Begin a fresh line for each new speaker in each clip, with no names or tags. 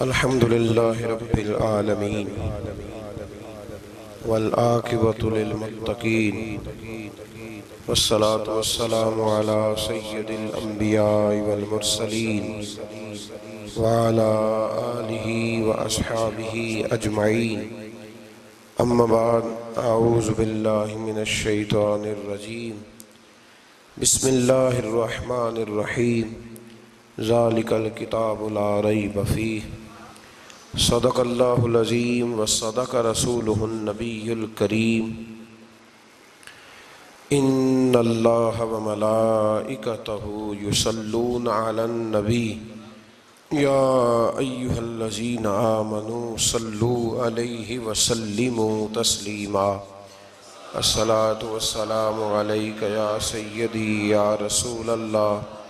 الحمد لله رب العالمين والعاقبة للمتقين والصلاة والسلام على سيد الأنبياء والمرسلين وعلى آله وأصحابه أجمعين أما بعد أعوذ بالله من الشيطان الرجيم بسم الله الرحمن الرحيم ذلك الكتاب لا ريب فيه صدق الله العظيم وصدق رسوله النبي الكريم إن الله وملائكته يصلون على النبي يا أيها الذين آمنوا صلوا عليه وسلموا تسليما الصلاة والسلام عليك يا سيدي يا رسول الله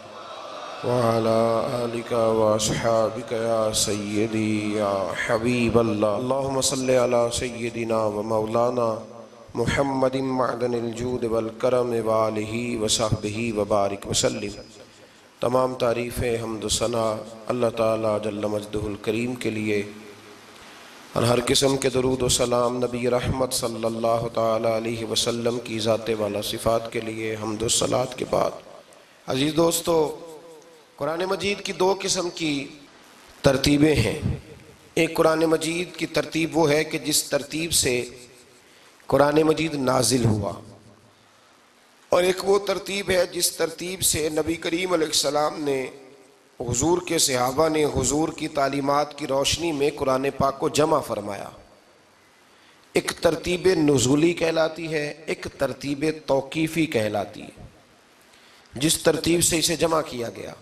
وعلى آلك وأصحابك يا سيدي يا حبيب الله اللهم صل على سيدنا ومولانا محمد معدن الجود والکرم وآلہ وصحبہ وبارک وسلم۔ تمام تعریفیں حمد و ثنا اللہ تعالیٰ جل مجدہ الکریم کے لیے، اور ہر قسم کے درود و سلام نبی رحمت صلی اللہ تعالیٰ علیہ وسلم کی ذات والا صفات کے لیے حمد و صلات کے بعد، عزیز دوستو، قرآن مجید کی دو قسم کی ترتیبیں ہیں۔ ایک قرآن مجید کی ترتیب وہ ہے کہ جس ترتیب سے قرآن مجید نازل ہوا، اور ایک وہ ترتیب ہے جس ترتیب سے نبی کریم علیہ السلام نے، حضور کے صحابہ نے حضور کی تعلیمات کی روشنی میں قرآن پاک کو جمع فرمایا۔ ایک ترتیب نزولی کہلاتی ہے، ایک ترتیب توقیفی کہلاتی ہے، جس ترتیب سے اسے جمع کیا گیا۔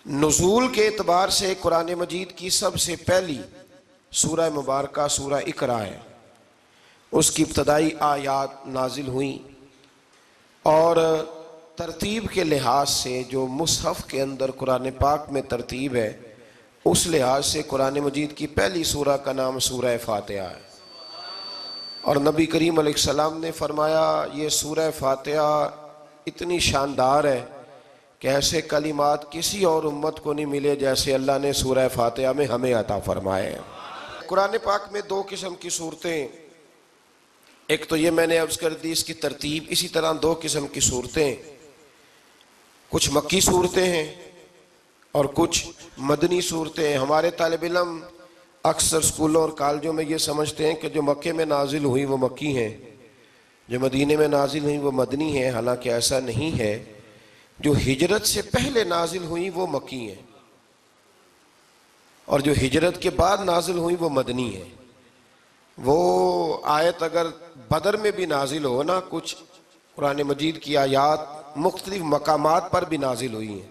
نزول کے اعتبار سے قرآن مجید کی سب سے پہلی سورہ مبارکہ سورہ اقرا ہے، اس کی ابتدائی آیات نازل ہوئیں، اور ترتیب کے لحاظ سے جو مصحف کے اندر قرآن پاک میں ترتیب ہے، اس لحاظ سے قرآن مجید کی پہلی سورہ کا نام سورہ فاتحہ ہے، اور نبی کریم علیہ السلام نے فرمایا یہ سورہ فاتحہ اتنی شاندار ہے کہ ایسے کلمات کسی اور امت کو نہیں ملے جیسے اللہ نے سورہ فاتحہ میں ہمیں عطا فرمائے ہیں۔ قرآن پاک میں دو قسم کی صورتیں، ایک تو یہ میں نے عرض کر دی اس کی ترتیب، اسی طرح دو قسم کی صورتیں، کچھ مکی صورتیں ہیں اور کچھ مدنی صورتیں ہیں۔ ہمارے طالب علم اکثر اسکولوں اور کالجوں میں یہ سمجھتے ہیں کہ جو مکے میں نازل ہوئی وہ مکی ہیں، جو مدینے میں نازل ہوئی وہ مدنی ہیں، حالانکہ ایسا نہیں ہے۔ جو ہجرت سے پہلے نازل ہوئی وہ مکی ہیں، اور جو ہجرت کے بعد نازل ہوئی وہ مدنی ہیں۔ وہ آیت اگر بدر میں بھی نازل ہو نا، کچھ قرآن مجید کی آیات مختلف مقامات پر بھی نازل ہوئی ہیں،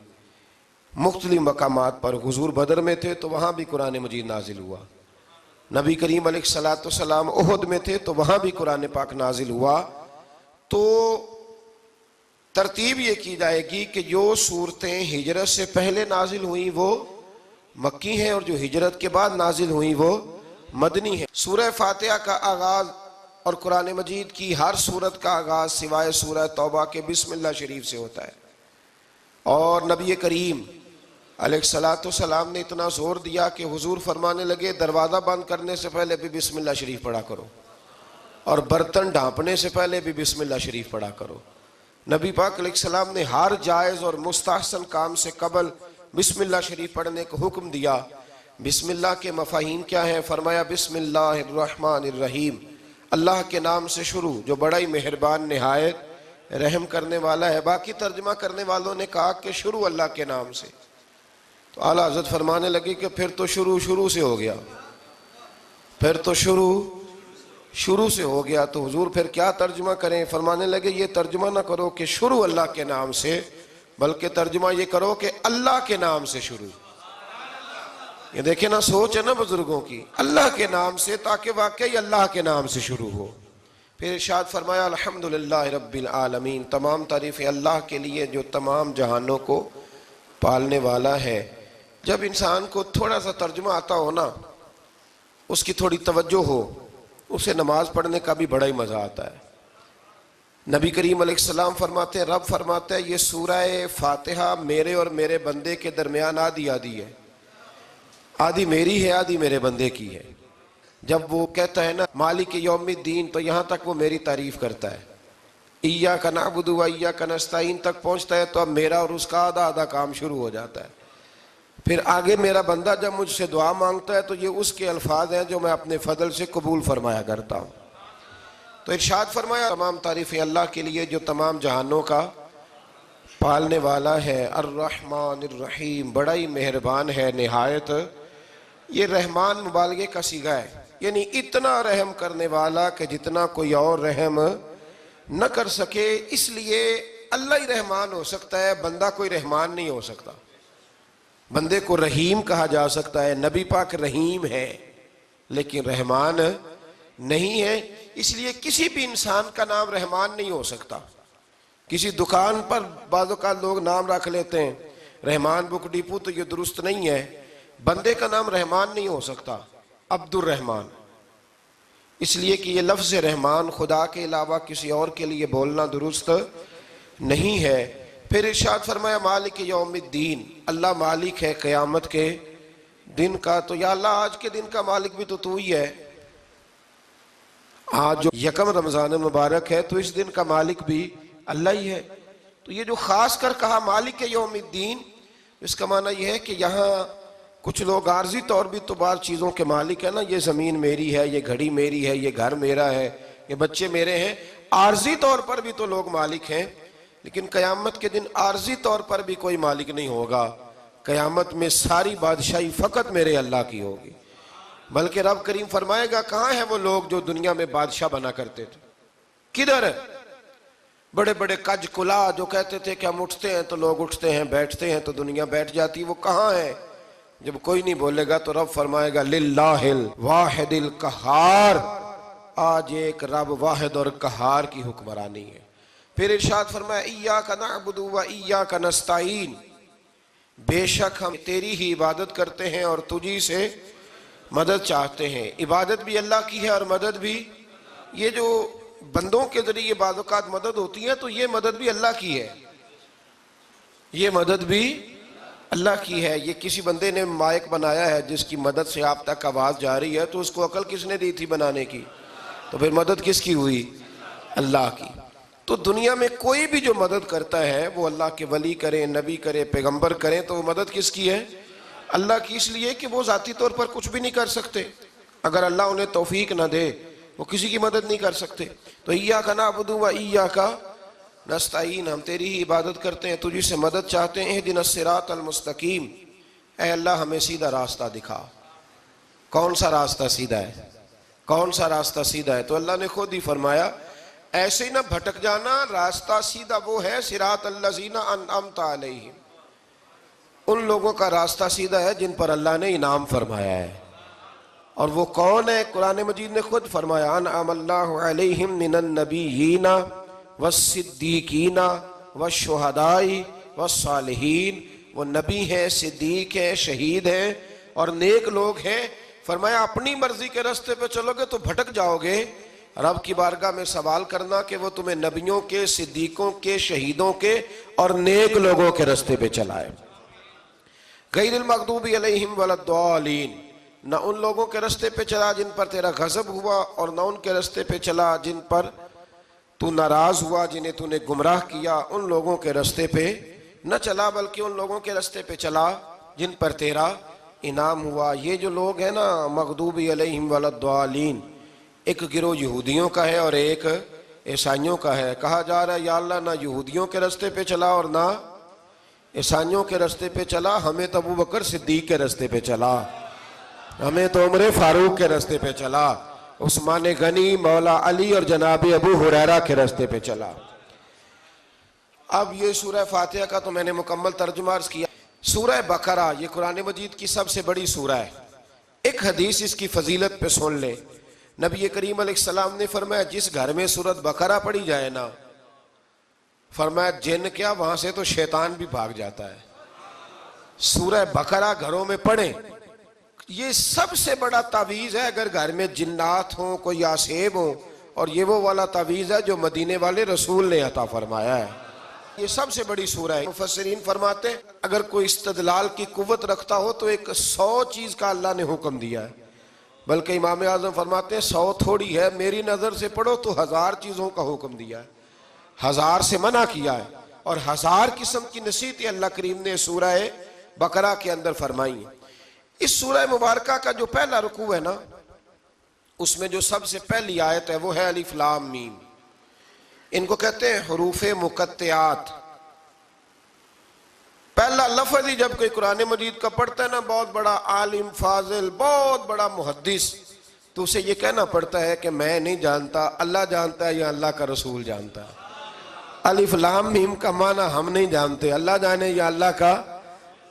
مختلف مقامات پر۔ حضور بدر میں تھے تو وہاں بھی قرآن مجید نازل ہوا، نبی کریم علیہ السلام احد میں تھے تو وہاں بھی قرآن پاک نازل ہوا۔ تو ترتیب یہ کی جائے گی کہ جو صورتیں ہجرت سے پہلے نازل ہوئیں وہ مکی ہیں، اور جو ہجرت کے بعد نازل ہوئیں وہ مدنی ہیں۔ سورہ فاتحہ کا آغاز اور قرآن مجید کی ہر سورت کا آغاز سوائے سورہ توبہ کے بسم اللہ شریف سے ہوتا ہے، اور نبی کریم علیہ السلام نے اتنا زور دیا کہ حضور فرمانے لگے دروازہ بند کرنے سے پہلے بھی بسم اللہ شریف پڑھا کرو، اور برتن ڈھانپنے سے پہلے بھی بسم اللہ شریف پڑھا کرو۔ نبی پاک علیہ السلام نے ہر جائز اور مستحسن کام سے قبل بسم اللہ شریف پڑھنے کا حکم دیا۔ بسم اللہ کے مفاہیم کیا ہیں؟ فرمایا بسم اللہ الرحمن الرحیم، اللہ کے نام سے شروع جو بڑا ہی مہربان نہایت رحم کرنے والا ہے۔ باقی ترجمہ کرنے والوں نے کہا کہ شروع اللہ کے نام سے، تو اعلیٰ حضرت فرمانے لگے کہ پھر تو شروع سے ہو گیا، پھر تو شروع سے ہو گیا، تو حضور پھر کیا ترجمہ کریں؟ فرمانے لگے یہ ترجمہ نہ کرو کہ شروع اللہ کے نام سے، بلکہ ترجمہ یہ کرو کہ اللہ کے نام سے شروع۔ یہ دیکھیں نا، سوچ ہے نا بزرگوں کی، اللہ کے نام سے، تاکہ واقعی اللہ کے نام سے شروع ہو۔ پھر ارشاد فرمایا الحمدللہ رب العالمین، تمام تعریفیں اللہ کے لیے جو تمام جہانوں کو پالنے والا ہے۔ جب انسان کو تھوڑا سا ترجمہ آتا ہو نا، اس کی تھوڑی توجہ ہو، اسے نماز پڑھنے کا بھی بڑا ہی مزہ آتا ہے۔ نبی کریم علیہ السلام فرماتے ہیں، رب فرماتا ہے یہ سورہ فاتحہ میرے اور میرے بندے کے درمیان آدھی آدھی ہے، آدھی میری ہے آدھی میرے بندے کی ہے۔ جب وہ کہتا ہے نا مالک یوم الدین، تو یہاں تک وہ میری تعریف کرتا ہے، ایاک نعبد و ایاک نستعین تک پہنچتا ہے تو اب میرا اور اس کا آدھا آدھا کام شروع ہو جاتا ہے۔ پھر آگے میرا بندہ جب مجھ سے دعا مانگتا ہے تو یہ اس کے الفاظ ہیں جو میں اپنے فضل سے قبول فرمایا کرتا ہوں۔ تو ارشاد فرمایا تمام تعریفیں اللہ کے لیے جو تمام جہانوں کا پالنے والا ہے، الرحمن الرحیم، بڑا ہی مہربان ہے نہایت۔ یہ رحمان مبالغے کا صیغہ ہے، یعنی اتنا رحم کرنے والا کہ جتنا کوئی اور رحم نہ کر سکے، اس لیے اللہ ہی رحمان ہو سکتا ہے، بندہ کوئی رحمان نہیں ہو سکتا۔ بندے کو رحیم کہا جا سکتا ہے، نبی پاک رحیم ہے لیکن رحمان نہیں ہے، اس لیے کسی بھی انسان کا نام رحمان نہیں ہو سکتا۔ کسی دکان پر بعض اوقات لوگ نام رکھ لیتے ہیں رحمان بک ڈپو، تو یہ درست نہیں ہے۔ بندے کا نام رحمان نہیں ہو سکتا، عبد الرحمان، اس لیے کہ یہ لفظ رحمان خدا کے علاوہ کسی اور کے لیے بولنا درست نہیں ہے۔ پھر ارشاد فرمایا مالک یوم الدین، اللہ مالک ہے قیامت کے دن کا۔ تو یا اللہ آج کے دن کا مالک بھی تو ہی ہے، آج جو یکم رمضان مبارک ہے تو اس دن کا مالک بھی اللہ ہی ہے۔ تو یہ جو خاص کر کہا مالک یوم الدین، اس کا معنی یہ ہے کہ یہاں کچھ لوگ عارضی طور بھی تو بعض چیزوں کے مالک ہیں نا، یہ زمین میری ہے، یہ گھڑی میری ہے، یہ گھر میرا ہے، یہ بچے میرے ہیں، عارضی طور پر بھی تو لوگ مالک ہیں، لیکن قیامت کے دن عارضی طور پر بھی کوئی مالک نہیں ہوگا۔ قیامت میں ساری بادشاہی فقط میرے اللہ کی ہوگی۔ بلکہ رب کریم فرمائے گا کہاں ہیں وہ لوگ جو دنیا میں بادشاہ بنا کرتے تھے، کدھر؟ بڑے بڑے کج کلا جو کہتے تھے کہ ہم اٹھتے ہیں تو لوگ اٹھتے ہیں، بیٹھتے ہیں تو دنیا بیٹھ جاتی، وہ کہاں ہیں؟ جب کوئی نہیں بولے گا تو رب فرمائے گا للہ الواحد القہار، آج ایک رب واحد اور قہار کی حکمرانی ہے۔ پھر ارشاد فرمایا ایاک نعبد و ایاک نستعین، بے شک ہم تیری ہی عبادت کرتے ہیں اور تجھی سے مدد چاہتے ہیں۔ عبادت بھی اللہ کی ہے اور مدد بھی، یہ جو بندوں کے ذریعے بعض اوقات مدد ہوتی ہے تو یہ مدد بھی اللہ کی ہے، یہ مدد بھی اللہ کی ہے۔ یہ کسی بندے نے مائک بنایا ہے جس کی مدد سے آپ تک آواز جا رہی ہے، تو اس کو عقل کس نے دی تھی بنانے کی؟ تو پھر مدد کس کی ہوئی؟ اللہ کی۔ تو دنیا میں کوئی بھی جو مدد کرتا ہے وہ اللہ کے ولی کریں، نبی کرے، پیغمبر کریں، تو وہ مدد کس کی ہے؟ اللہ کی، اس لیے کہ وہ ذاتی طور پر کچھ بھی نہیں کر سکتے۔ اگر اللہ انہیں توفیق نہ دے وہ کسی کی مدد نہیں کر سکتے۔ تو ایاک نعبد و ایاک نستعین، ہم تیری ہی عبادت کرتے ہیں، تجھی سے مدد چاہتے ہیں۔ اہدنا الصراط المستقیم، اے اللہ ہمیں سیدھا راستہ دکھا۔ کون سا راستہ سیدھا ہے؟ کون سا راستہ سیدھا ہے؟ تو اللہ نے خود ہی فرمایا ایسے ہی نہ بھٹک جانا، راستہ سیدھا وہ ہے صراط الذین انعمت علیہم، ان لوگوں کا راستہ سیدھا ہے جن پر اللہ نے انعام فرمایا ہے۔ اور وہ کون ہے؟ قرآن مجید نے خود فرمایا انعم اللہ علیہم من النبیین والصدیقین والشہداء والصالحین، وہ نبی ہیں، صدیق ہیں، شہید ہیں اور نیک لوگ ہیں۔ فرمایا اپنی مرضی کے راستے پہ چلو گے تو بھٹک جاؤ گے، رب کی بارگاہ میں سوال کرنا کہ وہ تمہیں نبیوں کے، صدیقوں کے، شہیدوں کے اور نیک لوگوں کے راستے پہ چلائے۔ غیر المغضوب علیہم ولا الضالین، نہ ان لوگوں کے راستے پہ چلا جن پر تیرا غضب ہوا، اور نہ ان کے راستے پہ چلا جن پر تو ناراض ہوا، جنہیں تو نے گمراہ کیا، ان لوگوں کے راستے پہ نہ چلا، بلکہ ان لوگوں کے راستے پہ چلا جن پر تیرا انعام ہوا۔ یہ جو لوگ ہیں نا مغضوب علیہم ولا الضالین، ایک گروہ یہودیوں کا ہے اور ایک عیسائیوں کا ہے۔ کہا جا رہا ہے یا اللہ نہ یہودیوں کے راستے پہ چلا اور نہ عیسائیوں کے راستے پہ چلا، ہمیں تو ابو بکر صدیق کے راستے پہ چلا، ہمیں تو عمر فاروق کے راستے پہ چلا، عثمان غنی، مولا علی اور جناب ابو ہریرہ کے راستے پہ چلا۔ اب یہ سورہ فاتحہ کا تو میں نے مکمل ترجمہ عرض کیا۔ سورہ بقرہ یہ قرآن مجید کی سب سے بڑی سورہ ہے۔ ایک حدیث اس کی فضیلت پہ سن لے، نبی کریم علیہ السلام نے فرمایا جس گھر میں سورۃ بقرہ پڑھی جائے نا، فرمایا جن کیا وہاں سے تو شیطان بھی بھاگ جاتا ہے۔ سورہ بقرہ گھروں میں پڑھیں، یہ سب سے بڑا تعویذ ہے۔ اگر گھر میں جنات ہوں، کوئی آسیب ہوں، اور یہ وہ والا تعویذ ہے جو مدینے والے رسول نے عطا فرمایا ہے۔ یہ سب سے بڑی سورہ ہے۔ مفسرین فرماتے ہیں اگر کوئی استدلال کی قوت رکھتا ہو تو ایک 100 چیز کا اللہ نے حکم دیا ہے، بلکہ امام اعظم فرماتے ہیں 100 تھوڑی ہے، میری نظر سے پڑھو تو 1000 چیزوں کا حکم دیا ہے، 1000 سے منع کیا ہے، اور 1000 قسم کی نصیحتیں اللہ کریم نے سورہ بقرہ کے اندر فرمائی ہیں۔ اس سورہ مبارکہ کا جو پہلا رکوع ہے نا، اس میں جو سب سے پہلی آیت ہے وہ ہے الف لام میم۔ ان کو کہتے ہیں حروف مقطعات۔ پہلا لفظ ہی جب کوئی قرآن مجید کا پڑھتا ہے نا، بہت بڑا عالم فاضل، بہت بڑا محدث، تو اسے یہ کہنا پڑتا ہے کہ میں نہیں جانتا، اللہ جانتا ہے یا اللہ کا رسول جانتا ہے۔ الف لام میم کا معنی ہم نہیں جانتے، اللہ جانے یا اللہ کا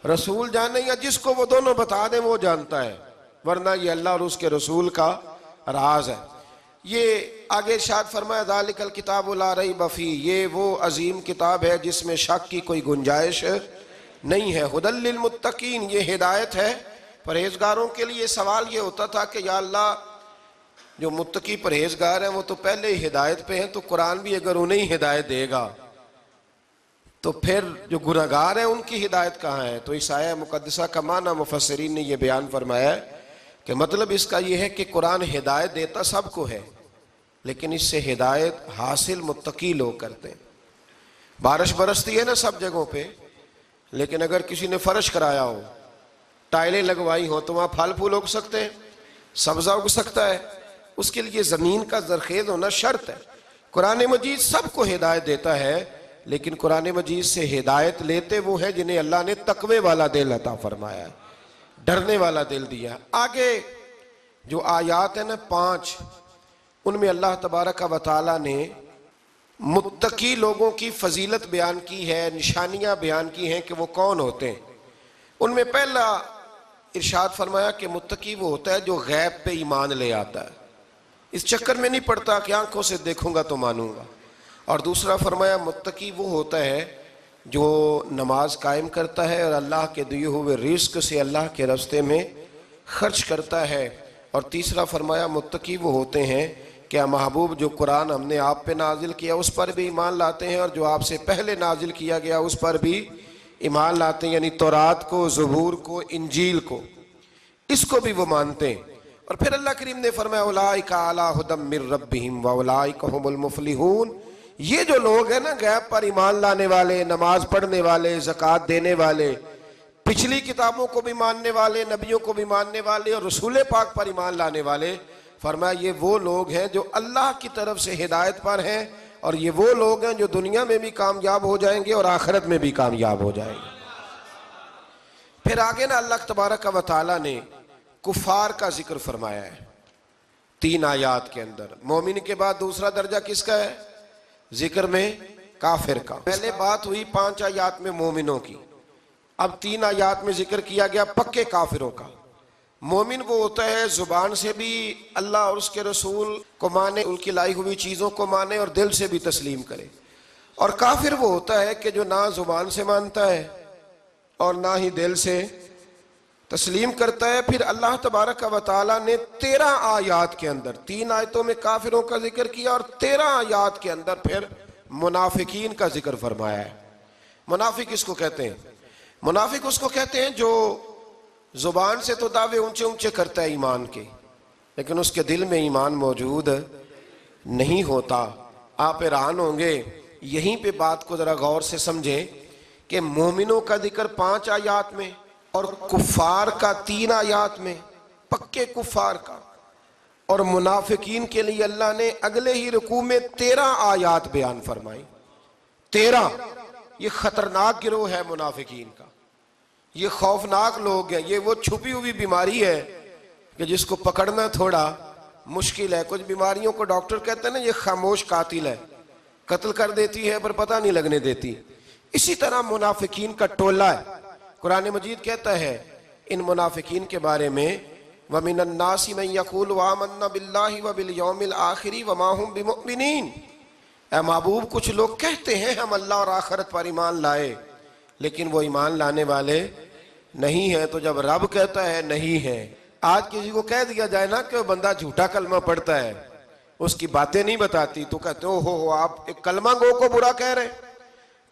رسول جانے، یا جس کو وہ دونوں بتا دیں وہ جانتا ہے، ورنہ یہ اللہ اور اس کے رسول کا راز ہے۔ یہ آگے ارشاد فرمایا ذالک الکتاب لا ریب فیہ، یہ وہ عظیم کتاب ہے جس میں شک کی کوئی گنجائش نہیں ہے۔ ھدی للمتقین، یہ ہدایت ہے پرہیزگاروں کے لیے۔ سوال یہ ہوتا تھا کہ یا اللہ جو متقی پرہیزگار ہیں وہ تو پہلے ہی ہدایت پہ ہیں، تو قرآن بھی اگر انہیں ہدایت دے گا تو پھر جو گناہگار ہیں ان کی ہدایت کہاں ہے؟ تو اس آیہ مقدسہ کا معنی مفسرین نے یہ بیان فرمایا ہے کہ مطلب اس کا یہ ہے کہ قرآن ہدایت دیتا سب کو ہے، لیکن اس سے ہدایت حاصل متقی لوگ کرتے ہیں۔ بارش برستی ہے نا سب جگہوں پہ، لیکن اگر کسی نے فرش کرایا ہو، ٹائلیں لگوائی ہو، تو وہاں پھل پھول اگ سکتے ہیں، سبزہ اگ سکتا ہے، اس کے لیے زمین کا زرخیز ہونا شرط ہے۔ قرآن مجید سب کو ہدایت دیتا ہے، لیکن قرآن مجید سے ہدایت لیتے وہ ہیں جنہیں اللہ نے تقوی والا دل عطا فرمایا ہے، ڈرنے والا دل دیا۔ آگے جو آیات ہیں نا 5، ان میں اللہ تبارک و تعالیٰ نے متقی لوگوں کی فضیلت بیان کی ہے، نشانیاں بیان کی ہیں کہ وہ کون ہوتے ہیں۔ ان میں پہلا ارشاد فرمایا کہ متقی وہ ہوتا ہے جو غیب پہ ایمان لے آتا ہے، اس چکر میں نہیں پڑتا کہ آنکھوں سے دیکھوں گا تو مانوں گا۔ اور دوسرا فرمایا متقی وہ ہوتا ہے جو نماز قائم کرتا ہے اور اللہ کے دیے ہوئے رزق سے اللہ کے راستے میں خرچ کرتا ہے۔ اور تیسرا فرمایا متقی وہ ہوتے ہیں کہ محبوب جو قرآن ہم نے آپ پہ نازل کیا اس پر بھی ایمان لاتے ہیں، اور جو آپ سے پہلے نازل کیا گیا اس پر بھی ایمان لاتے ہیں، یعنی تورات کو، زبور کو، انجیل کو، اس کو بھی وہ مانتے ہیں۔ اور پھر اللہ کریم نے فرمایا اولئک علی ھدی من ربہم واولئک ھم المفلحون، یہ جو لوگ ہیں نا غیب پر ایمان لانے والے، نماز پڑھنے والے، زکوٰۃ دینے والے، پچھلی کتابوں کو بھی ماننے والے، نبیوں کو بھی ماننے والے، اور رسول پاک پر ایمان لانے والے، فرمایا یہ وہ لوگ ہیں جو اللہ کی طرف سے ہدایت پر ہیں، اور یہ وہ لوگ ہیں جو دنیا میں بھی کامیاب ہو جائیں گے اور آخرت میں بھی کامیاب ہو جائیں گے۔ پھر آگے نا اللہ تبارک و تعالیٰ نے کفار کا ذکر فرمایا ہے 3 آیات کے اندر۔ مومن کے بعد دوسرا درجہ کس کا ہے ذکر میں؟ کافر کا۔ پہلے بات ہوئی 5 آیات میں مومنوں کی، اب 3 آیات میں ذکر کیا گیا پکے کافروں کا۔ مومن وہ ہوتا ہے زبان سے بھی اللہ اور اس کے رسول کو مانے، ان کی لائی ہوئی چیزوں کو مانے اور دل سے بھی تسلیم کرے، اور کافر وہ ہوتا ہے کہ جو نہ زبان سے مانتا ہے اور نہ ہی دل سے تسلیم کرتا ہے۔ پھر اللہ تبارک و تعالیٰ نے 13 آیات کے اندر، 3 آیتوں میں کافروں کا ذکر کیا اور 13 آیات کے اندر پھر منافقین کا ذکر فرمایا ہے۔ منافق اس کو کہتے ہیں، منافق اس کو کہتے ہیں جو زبان سے تو دعوے اونچے اونچے کرتا ہے ایمان کے، لیکن اس کے دل میں ایمان موجود نہیں ہوتا۔ آپ حیران ہوں گے، یہیں پہ بات کو ذرا غور سے سمجھیں کہ مومنوں کا ذکر 5 آیات میں اور کفار کا 3 آیات میں، پکے کفار کا، اور منافقین کے لیے اللہ نے اگلے ہی رکوع میں 13 آیات بیان فرمائی۔ 13، یہ خطرناک گروہ ہے منافقین کا، یہ خوفناک لوگ ہیں، یہ وہ چھپی ہوئی بیماری ہے کہ جس کو پکڑنا تھوڑا مشکل ہے۔ کچھ بیماریوں کو ڈاکٹر کہتے ہیں نا یہ خاموش قاتل ہے، قتل کر دیتی ہے پر پتہ نہیں لگنے دیتی۔ اسی طرح منافقین کا ٹولہ ہے۔ قرآن مجید کہتا ہے ان منافقین کے بارے میں وَمِنَ النَّاسِ مَن يَقُولُ آمَنَّا بِاللَّهِ وَبِالْيَوْمِ الْآخِرِ وَمَا هُمْ بِمُؤْمِنِينَ، اے محبوب کچھ لوگ کہتے ہیں ہم اللہ اور آخرت پر ایمان لائے، لیکن وہ ایمان لانے والے نہیں ہیں۔ تو جب رب کہتا ہے نہیں ہے، آج کسی کو کہہ دیا جائے نا کہ وہ بندہ جھوٹا کلمہ پڑھتا ہے، اس کی باتیں نہیں بتاتی، تو کہتے ہو آپ ایک کلمہ گو کو برا کہہ رہے۔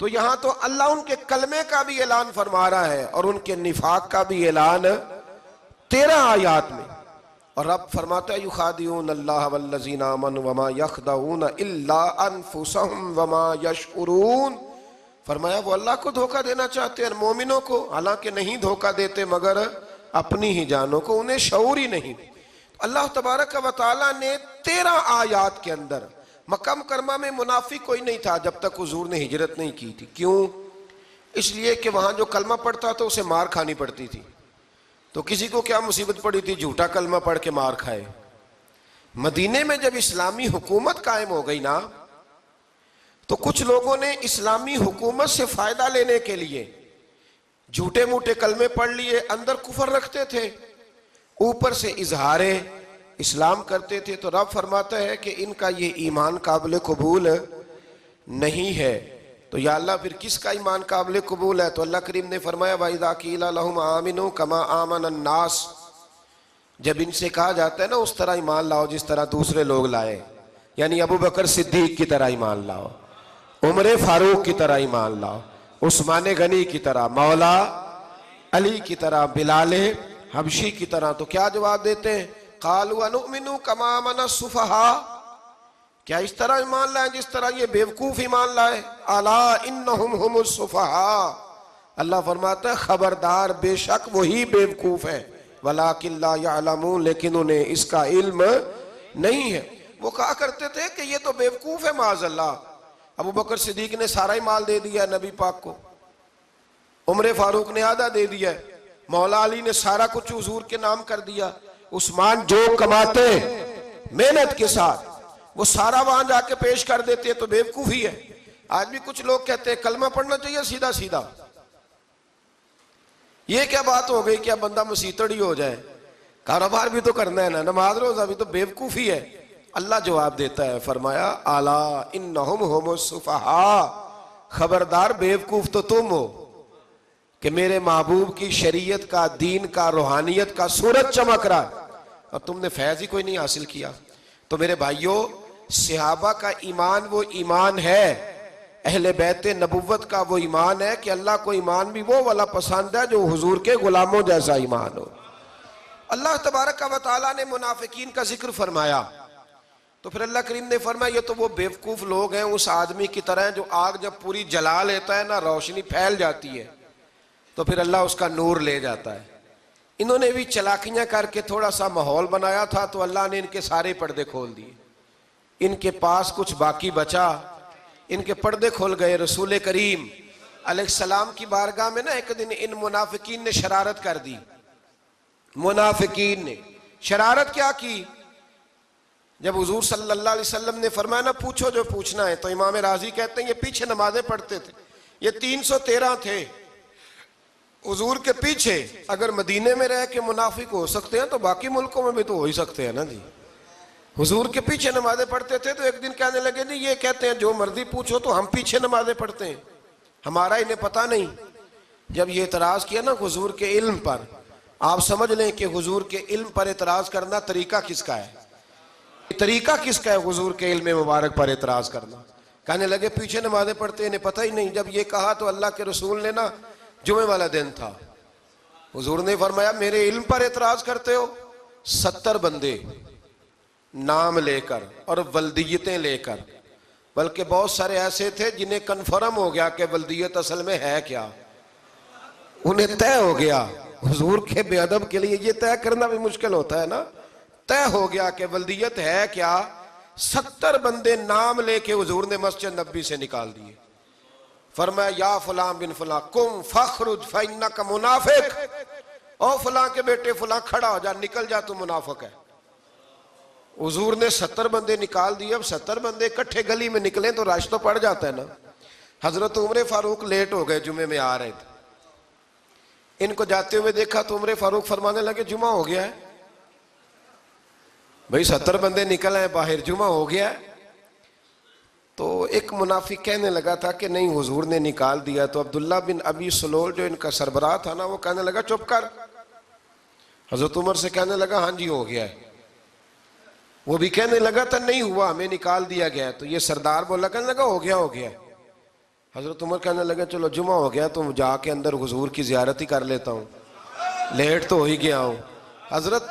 تو یہاں تو اللہ ان کے کلمے کا بھی اعلان فرما رہا ہے اور ان کے نفاق کا بھی اعلان 13 آیات میں. اور رب فرماتا ہے یخادعون اللہ والذین آمنوا وما یخدعون الا انفسهم وما یشعرون. فرمایا وہ اللہ کو دھوکہ دینا چاہتے ہیں مومنوں کو، حالانکہ نہیں دھوکہ دیتے مگر اپنی ہی جانوں کو، انہیں شعور ہی نہیں. اللہ تبارک و تعالیٰ نے 13 آیات کے اندر مکہ مکرمہ میں منافق کوئی نہیں تھا جب تک حضور نے ہجرت نہیں کی تھی. کیوں؟ اس لیے کہ وہاں جو کلمہ پڑھتا تھا اسے مار کھانی پڑتی تھی. تو کسی کو کیا مصیبت پڑی تھی جھوٹا کلمہ پڑھ کے مار کھائے. مدینے میں جب اسلامی حکومت قائم ہو گئی نا تو کچھ لوگوں نے اسلامی حکومت سے فائدہ لینے کے لیے جھوٹے موٹے کلمے پڑھ لیے، اندر کفر رکھتے تھے، اوپر سے اظہار اسلام کرتے تھے. تو رب فرماتا ہے کہ ان کا یہ ایمان قابل قبول نہیں ہے. تو یا اللہ پھر کس کا ایمان قابل قبول ہے؟ تو اللہ کریم نے فرمایا وَإِذَا قِيلَ لَهُمْ آمِنُوا كَمَا آمَنَ النَّاسِ. جب ان سے کہا جاتا ہے نا اس طرح ایمان لاؤ جس طرح دوسرے لوگ لائے، یعنی ابو بکر صدیق کی طرح ایمان لاؤ، عمر فاروق کی طرح ایمان لاؤ، عثمان غنی کی طرح، مولا علی کی طرح، بلال حبشی کی طرح. تو کیا جواب دیتے ہیں؟ قالوا انؤمن كما آمن السفهاء. کیا اس طرح ایمان لائیں جس طرح یہ بیوقوف ایمان لائے؟ الا انہم هم السفهاء. اللہ فرماتا ہے خبردار بے شک وہی بیوقوف ہے، ولکن لا يعلمون، لیکن انہیں اس کا علم نہیں ہے. وہ کہا کرتے تھے کہ یہ تو بیوقوف ہے معاذ اللہ. ابو بکر صدیق نے سارا ہی مال دے دیا نبی پاک کو، عمر فاروق نے آدھا دے دیا، مولا علی نے سارا کچھ حضور کے نام کر دیا، عثمان جو کماتے محنت کے ساتھ وہ سارا وہاں جا کے پیش کر دیتے، تو بیوقوفی ہے. آج بھی کچھ لوگ کہتے ہیں کلمہ پڑھنا چاہیے سیدھا سیدھا. یہ کیا بات ہو گئی کہ اب بندہ مسیتڑ ہی ہو جائے؟ کاروبار بھی تو کرنا ہے نا، نماز روزہ بھی تو بیوقوفی ہے. اللہ جواب دیتا ہے، فرمایا الا انہم هم السفہاء، خبردار بیوقوف تو تم ہو کہ میرے محبوب کی شریعت کا، دین کا، روحانیت کا سورج چمک رہا اور تم نے فیض ہی کوئی نہیں حاصل کیا. تو میرے بھائیوں، صحابہ کا ایمان وہ ایمان ہے، اہل بیت نبوت کا وہ ایمان ہے کہ اللہ کو ایمان بھی وہ والا پسند ہے جو حضور کے غلاموں جیسا ایمان ہو. اللہ تبارک و تعالیٰ نے منافقین کا ذکر فرمایا تو پھر اللہ کریم نے فرمایا یہ تو وہ بیوقوف لوگ ہیں اس آدمی کی طرح جو آگ جب پوری جلا لیتا ہے نا روشنی پھیل جاتی ہے تو پھر اللہ اس کا نور لے جاتا ہے. انہوں نے بھی چلاکیاں کر کے تھوڑا سا ماحول بنایا تھا تو اللہ نے ان کے سارے پردے کھول دیے. ان کے پاس کچھ باقی بچا، ان کے پردے کھول گئے. رسول کریم علیہ السلام کی بارگاہ میں نا ایک دن ان منافقین نے شرارت کر دی. منافقین نے شرارت کیا کی؟ جب حضور صلی اللہ علیہ وسلم نے فرمایا نا پوچھو جو پوچھنا ہے، تو امام راضی کہتے ہیں یہ پیچھے نمازیں پڑھتے تھے، یہ 313 تھے حضور کے پیچھے. اگر مدینے میں رہ کے منافق ہو سکتے ہیں تو باقی ملکوں میں بھی تو ہو ہی سکتے ہیں نا جی. حضور کے پیچھے نمازیں پڑھتے تھے تو ایک دن کہنے لگے جی یہ کہتے ہیں جو مرضی پوچھو تو ہم پیچھے نمازیں پڑھتے ہیں، ہمارا انہیں پتہ نہیں. جب یہ اعتراض کیا نا حضور کے علم پر، آپ سمجھ لیں کہ حضور کے علم پر اعتراض کرنا طریقہ کس کا ہے؟ طریقہ کس کا ہے حضور کے علم مبارک پر اعتراض کرنا؟ کہنے لگے پیچھے نمازیں پڑھتے انہیں پتہ ہی نہیں. جب یہ کہا تو اللہ کے رسول نے نا، جمعے والا دن تھا، حضور نے فرمایا میرے علم پر اعتراض کرتے ہو؟ 70 بندے نام لے کر اور ولدیتیں لے کر، بلکہ بہت سارے ایسے تھے جنہیں کنفرم ہو گیا کہ ولدیت اصل میں ہے کیا، انہیں طے ہو گیا. حضور کے بے ادب کے لیے یہ طے کرنا بھی مشکل ہوتا ہے نا. طے ہو گیا کہ ولدیت ہے کیا. 70 بندے نام لے کے حضور نے مسجد نبوی سے نکال دیے. فرمایا یا فلاں بن فلاں قم فخرج فإنک منافق، او فلاں کے بیٹے فلاں کھڑا ہو جا، نکل جا، تو منافق ہے. حضور نے 70 بندے نکال دیے. اب 70 بندے اکٹھے گلی میں نکلیں تو رش تو پڑ جاتا ہے نا. حضرت عمر فاروق لیٹ ہو گئے، جمعے میں آ رہے تھے. ان کو جاتے ہوئے دیکھا تو عمر فاروق فرمانے لگے جمعہ ہو گیا ہے. بھئی 70 بندے نکل آئے باہر، جمعہ ہو گیا ہے. تو ایک منافق کہنے لگا تھا کہ نہیں حضور نے نکال دیا. تو عبداللہ بن ابی سلول جو ان کا سربراہ تھا نا، وہ کہنے لگا چپ کر. حضرت عمر سے کہنے لگا ہاں جی ہو گیا ہے. وہ بھی کہنے لگا تھا نہیں ہوا، ہمیں نکال دیا گیا ہے. تو یہ سردار بولا، کہنے لگا ہو گیا ہو گیا. حضرت عمر کہنے لگے چلو جمعہ ہو گیا تو جا کے اندر حضور کی زیارت ہی کر لیتا ہوں، لیٹ تو ہو ہی گیا ہوں۔ حضرت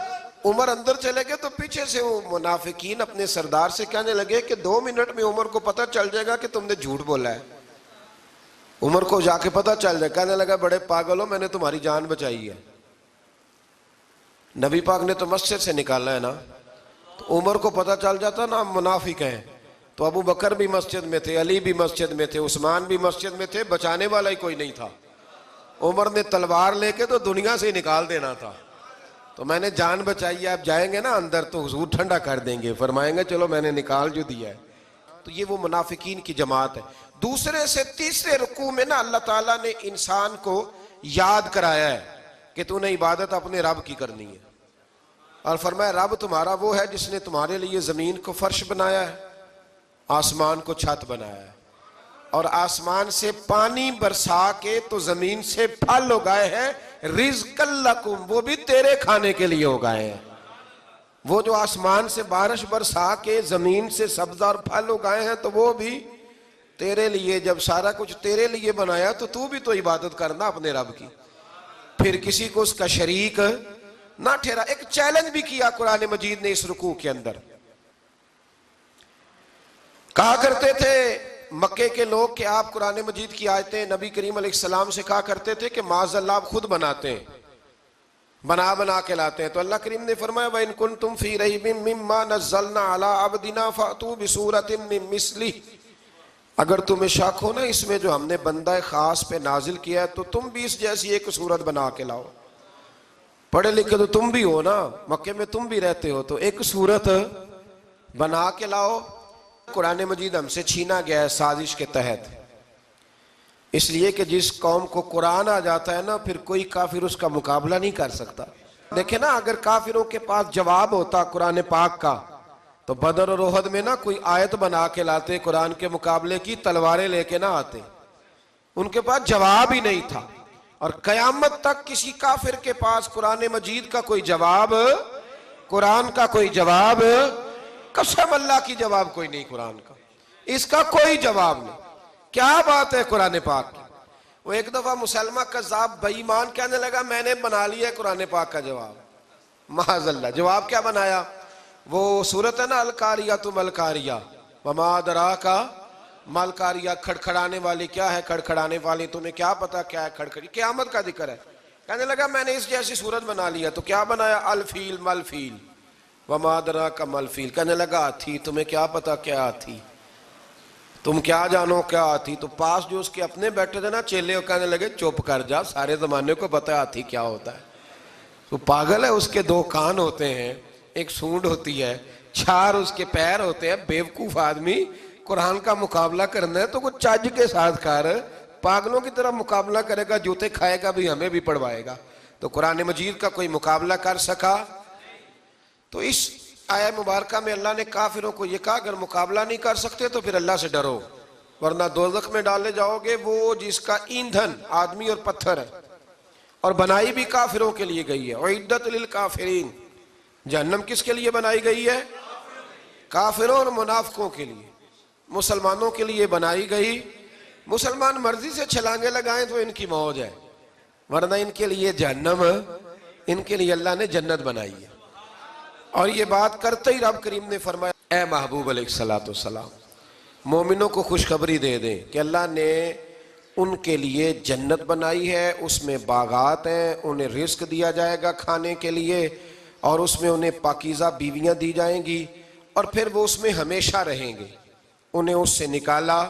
عمر اندر چلے گئے تو پیچھے سے وہ منافقین اپنے سردار سے کہنے لگے کہ 2 منٹ میں عمر کو پتہ چل جائے گا کہ تم نے جھوٹ بولا ہے۔ عمر کو جا کے پتہ چل جائے، کہنے لگا بڑے پاگل ہو، میں نے تمہاری جان بچائی ہے، نبی پاک نے تو مسجد سے نکالا ہے نا۔ تو عمر کو پتہ چل جاتا نا منافق ہیں، تو ابو بکر بھی مسجد میں تھے، علی بھی مسجد میں تھے، عثمان بھی مسجد میں تھے، بچانے والا ہی کوئی نہیں تھا۔ عمر نے تلوار لے کے تو دنیا سے ہی نکال دینا تھا، تو میں نے جان بچائی ہے، آپ جائیں گے نا اندر تو حضور ٹھنڈا کر دیں گے، فرمائیں گے چلو میں نے نکال جو دیا ہے۔ تو یہ وہ منافقین کی جماعت ہے۔ دوسرے سے تیسرے رکوع میں نا اللہ تعالیٰ نے انسان کو یاد کرایا ہے کہ تو نے عبادت اپنے رب کی کرنی ہے، اور فرمایا رب تمہارا وہ ہے جس نے تمہارے لیے زمین کو فرش بنایا ہے، آسمان کو چھت بنایا ہے، اور آسمان سے پانی برسا کے تو زمین سے پھل اگائے ہیں، رزق لکم، وہ بھی تیرے کھانے کے لیے اگائے ہیں۔ وہ جو آسمان سے بارش برسا کے زمین سے سبز اور پھل اگائے ہیں تو وہ بھی تیرے لیے۔ جب سارا کچھ تیرے لیے بنایا تو بھی تو عبادت کرنا اپنے رب کی، پھر کسی کو اس کا شریک نہ ٹھہرا۔ ایک چیلنج بھی کیا قرآن مجید نے اس رکوع کے اندر۔ کہا کرتے تھے مکے کے لوگ کہ آپ قرآن مجید کی آیتیں نبی کریم علیہ السلام سے کہا کرتے تھے کہ معاذ اللہ آپ خود بناتے ہیں، بنا کے لاتے ہیں۔ تو اللہ کریم نے فرمایا وَإِن كُنتُمْ فِي رَيْبٍ مِّمَّا نَزَّلْنَا عَلَىٰ عَبْدِنَا فَأْتُوا بِسُورَةٍ مِّن مِّثْلِهِ، اگر تمہیں شک ہو نا اس میں جو ہم نے بندہ خاص پہ نازل کیا ہے تو تم بھی اس جیسی ایک صورت بنا کے لاؤ۔ پڑھے لکھے تو تم بھی ہو نا، مکے میں تم بھی رہتے ہو، تو ایک صورت بنا کے لاؤ۔ قرآن مجید ہم سے چھینا گیا ہے سازش کے تحت، اس لیے کہ جس قوم کو قرآن آ جاتا ہے نا پھر کوئی کافر اس کا مقابلہ نہیں کر سکتا۔ دیکھیں نا اگر کافروں کے پاس جواب ہوتا قرآن پاک کا تو بدر اور احد میں نا کوئی آیت بنا کے لاتے، قرآن کے مقابلے کی تلواریں لے کے نہ آتے، ان کے پاس جواب ہی نہیں تھا۔ اور قیامت تک کسی کافر کے پاس قرآن مجید کا کوئی جواب، قرآن کا کوئی جواب، قسم اللہ کی جواب کوئی نہیں، قرآن کا اس کا کوئی جواب نہیں۔ کیا بات ہے قرآن پاک کی۔ وہ ایک دفعہ مسلمہ کذاب بے ایمان کہنے لگا میں نے بنا لیا ہے قرآن پاک کا جواب، معاذ اللہ۔ جواب کیا بنایا؟ وہ سورت ہے نا القاریۃ ما القاریہ وما ادراک ما القاریہ، کھڑکھڑانے والی کیا ہے، کھڑکھڑانے والی تمہیں کیا پتا کیا ہے کھڑکھڑی، قیامت کا ذکر ہے۔ کہنے لگا میں نے اس جیسی سورت بنا لیا، تو کیا بنایا؟ الفیل مل فیل وما ادراک ما الفیل۔ کہنے لگا ہاتھی، تمہیں کیا پتا کیا ہاتھی، تم کیا جانو کیا ہاتھی۔ تو پاس جو اس کے اپنے بیٹھے تھے نا چیلے، وہ کہنے لگے چپ کر جا، سارے زمانے کو پتا ہے ہاتھی کیا ہوتا ہے۔ تو پاگل ہے، اس کے 2 کان ہوتے ہیں، ایک سونڈ ہوتی ہے، 4 اس کے پیر ہوتے ہیں۔ بیوقوف آدمی قرآن کا مقابلہ کرنا ہے تو کچھ چج کے ساتھ کر، پاگلوں کی طرح مقابلہ کرے گا، جوتے کھائے گا بھی، ہمیں بھی پڑھوائے گا۔ تو قرآن مجید کا کوئی مقابلہ کر سکا؟ تو اس آیہ مبارکہ میں اللہ نے کافروں کو یہ کہا اگر مقابلہ نہیں کر سکتے تو پھر اللہ سے ڈرو، ورنہ دوزخ میں ڈالے جاؤ گے، وہ جس کا ایندھن آدمی اور پتھر ہے، اور بنائی بھی کافروں کے لیے گئی ہے۔ اعدت للکافرین، جہنم کس کے لیے بنائی گئی ہے؟ کافروں اور منافقوں کے لیے۔ مسلمانوں کے لیے بنائی گئی، مسلمان مرضی سے چھلانگے لگائیں تو ان کی موج ہے، ورنہ ان کے لیے جہنم، ان کے لیے اللہ نے جنت بنائی ہے۔ اور یہ بات کرتے ہی رب کریم نے فرمایا اے محبوب علیہ السلام مومنوں کو خوشخبری دے دیں کہ اللہ نے ان کے لیے جنت بنائی ہے، اس میں باغات ہیں، انہیں رزق دیا جائے گا کھانے کے لیے، اور اس میں انہیں پاکیزہ بیویاں دی جائیں گی، اور پھر وہ اس میں ہمیشہ رہیں گے، انہیں اس سے نکالا